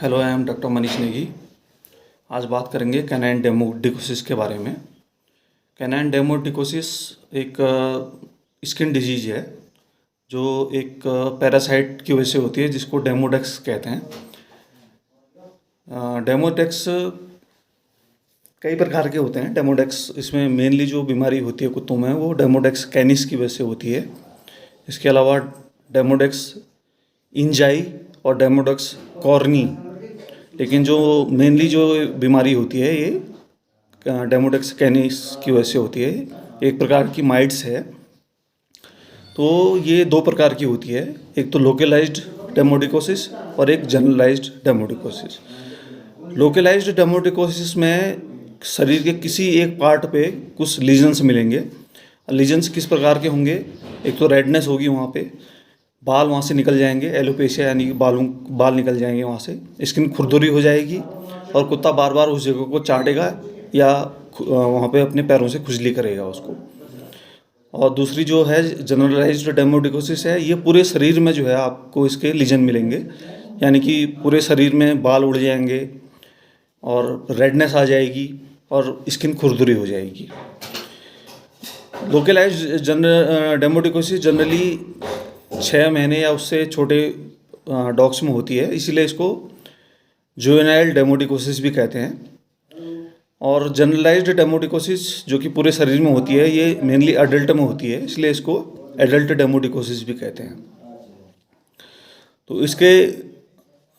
Hello, I am doctor Manish Negi. आज बात करेंगे कैनाइन डेमोडिकोसिस के बारे में। कैनाइन डेमोडिकोसिस एक स्किन डिजीज है जो एक पैरासाइट की वजह से होती है, जिसको डेमोडेक्स कहते हैं। डेमोडेक्स कई प्रकार के होते हैं। डेमोडेक्स इसमें मेनली जो बीमारी होती है कुत्तों में वो डेमोडेक्स कैनिस की वजह से होती है। इसके अलावा डेमोडेक्स इंजाई और डेमोडेक्स कॉर्नी, लेकिन जो मेनली जो बीमारी होती है ये डेमोडेक्स कैनिस की वजह से होती है। एक प्रकार की माइट्स है। तो ये दो प्रकार की होती है, एक तो लोकलाइज्ड डेमोडिकोसिस और एक जनरलाइज्ड डेमोडिकोसिस। लोकलाइज्ड डेमोडिकोसिस में शरीर के किसी एक पार्ट पे कुछ लीजन्स मिलेंगे। लीजन्स किस प्रकार के होंगे? एक तो रेडनेस होगी, वहाँ पे बाल वहाँ से निकल जाएंगे, एलोपेशिया यानी कि बाल निकल जाएंगे वहाँ से। स्किन खुरदुरी हो जाएगी और कुत्ता बार बार उस जगह को चाटेगा या वहाँ पे अपने पैरों से खुजली करेगा उसको। और दूसरी जो है जनरलाइज्ड डेमोडिकोसिस है, ये पूरे शरीर में जो है आपको इसके लीजन मिलेंगे, यानी कि पूरे शरीर में बाल उड़ जाएंगे और रेडनेस आ जाएगी और स्किन खुरदुरी हो जाएगी। लोकलाइज्ड डेमोडिकोसिस जनरली 6 महीने या उससे छोटे डॉग्स में होती है, इसीलिए इसको जुवेनाइल डेमोडिकोसिस भी कहते हैं। और जनरलाइज्ड डेमोडिकोसिस जो कि पूरे शरीर में होती है, ये मेनली अडल्ट में होती है, इसलिए इसको एडल्ट डेमोडिकोसिस भी कहते हैं। तो इसके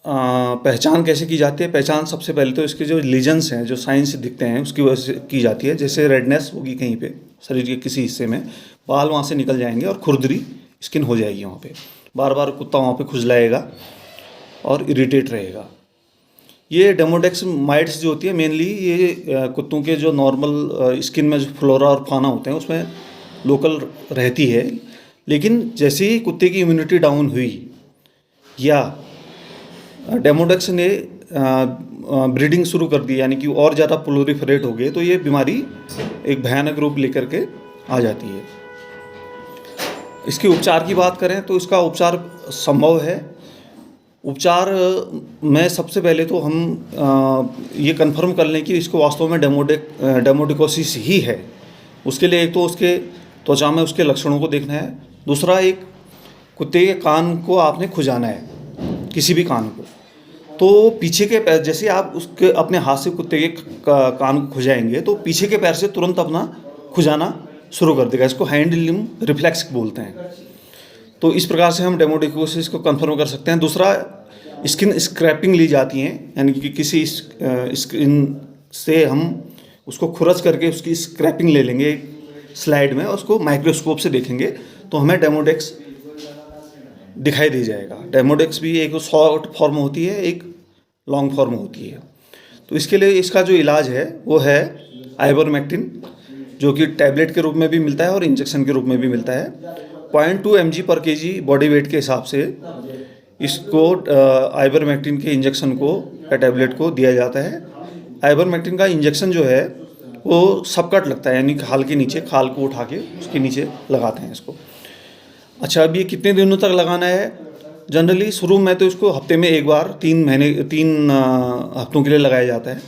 पहचान कैसे की जाती है? पहचान सबसे पहले तो इसके जो लीजन्स हैं, जो साइन से दिखते हैं, उसकी वजह से की जाती है। जैसे रेडनेस होगी कहीं पे शरीर के किसी हिस्से में, बाल वहाँ से निकल जाएंगे और खुरदरी स्किन हो जाएगी वहाँ पे, बार बार कुत्ता वहाँ पे खुजलाएगा और इरिटेट रहेगा। ये डेमोडेक्स माइट्स जो होती है मेनली ये कुत्तों के जो नॉर्मल स्किन में जो फ्लोरा और फाना होते हैं उसमें लोकल रहती है, लेकिन जैसे ही कुत्ते की इम्यूनिटी डाउन हुई या डेमोडेक्स ने ब्रीडिंग शुरू कर दी, यानी कि और ज़्यादा प्रोलिफरेट हो गए, तो ये बीमारी एक भयानक रूप लेकर के आ जाती है। इसके उपचार की बात करें तो इसका उपचार संभव है। उपचार में सबसे पहले तो हम ये कंफर्म कर लें कि इसको वास्तव में डेमोडिकोसिस ही है। उसके लिए एक तो उसके त्वचा में उसके लक्षणों को देखना है। दूसरा, एक कुत्ते के कान को आपने खुजाना है, किसी भी कान को। तो पीछे के पैर, जैसे आप उसके अपने हाथ से कुत्ते के कान को खुजाएंगे तो पीछे के पैर से तुरंत अपना खुजाना शुरू कर देगा। इसको हैंड लिम्ब रिफ्लेक्स बोलते हैं। तो इस प्रकार से हम डेमोडिकोसिस को कंफर्म कर सकते हैं। दूसरा, स्किन स्क्रैपिंग ली जाती है, यानी कि किसी स्किन से हम उसको खुरच करके उसकी स्क्रैपिंग ले लेंगे स्लाइड में, और उसको माइक्रोस्कोप से देखेंगे तो हमें डेमोडेक्स दिखाई दे जाएगा। डेमोडेक्स भी एक शॉर्ट फॉर्म होती है, एक लॉन्ग फॉर्म होती है। तो इसके लिए इसका जो इलाज है वो है आइवरमेक्टिन, जो कि टैबलेट के रूप में भी मिलता है और इंजेक्शन के रूप में भी मिलता है। 0.2 mg/kg बॉडी वेट के हिसाब से इसको आइवरमेक्टिन के इंजेक्शन को या टैबलेट को दिया जाता है। आइवरमेक्टिन का इंजेक्शन जो है वो सबकट लगता है, यानी खाल के नीचे, खाल को उठा के उसके नीचे लगाते हैं इसको। अच्छा, अब ये कितने दिनों तक लगाना है? जनरली शुरू में तो इसको हफ्ते में एक बार 3 हफ्तों के लिए लगाया जाता है,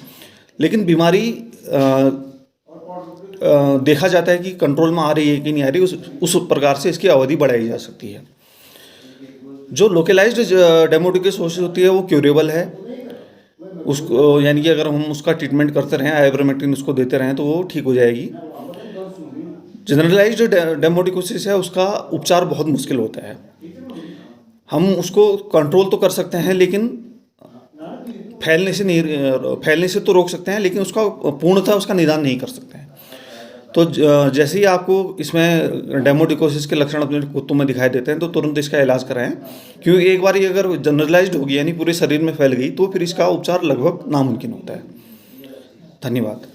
लेकिन बीमारी देखा जाता है कि कंट्रोल में आ रही है कि नहीं आ रही, उस प्रकार से इसकी अवधि बढ़ाई जा सकती है। जो लोकलाइज्ड डेमोडिकोसिस होती है वो क्यूरेबल है। उसको यानी कि अगर हम उसका ट्रीटमेंट करते रहें, आइवरमेक्टिन उसको देते रहें, तो वो ठीक हो जाएगी। जनरलाइज्ड डेमोडिकोसिस है, उसका उपचार बहुत मुश्किल होता है। हम उसको कंट्रोल तो कर सकते हैं, लेकिन फैलने से तो रोक सकते हैं, लेकिन उसका पूर्णतः उसका निदान नहीं कर सकते हैं। तो जैसे ही आपको इसमें डेमोडिकोसिस के लक्षण अपने कुत्तों में दिखाई देते हैं तो तुरंत इसका इलाज कराएं, क्योंकि एक बार ये अगर जनरलाइज्ड होगी यानी पूरे शरीर में फैल गई तो फिर इसका उपचार लगभग नामुमकिन होता है। धन्यवाद।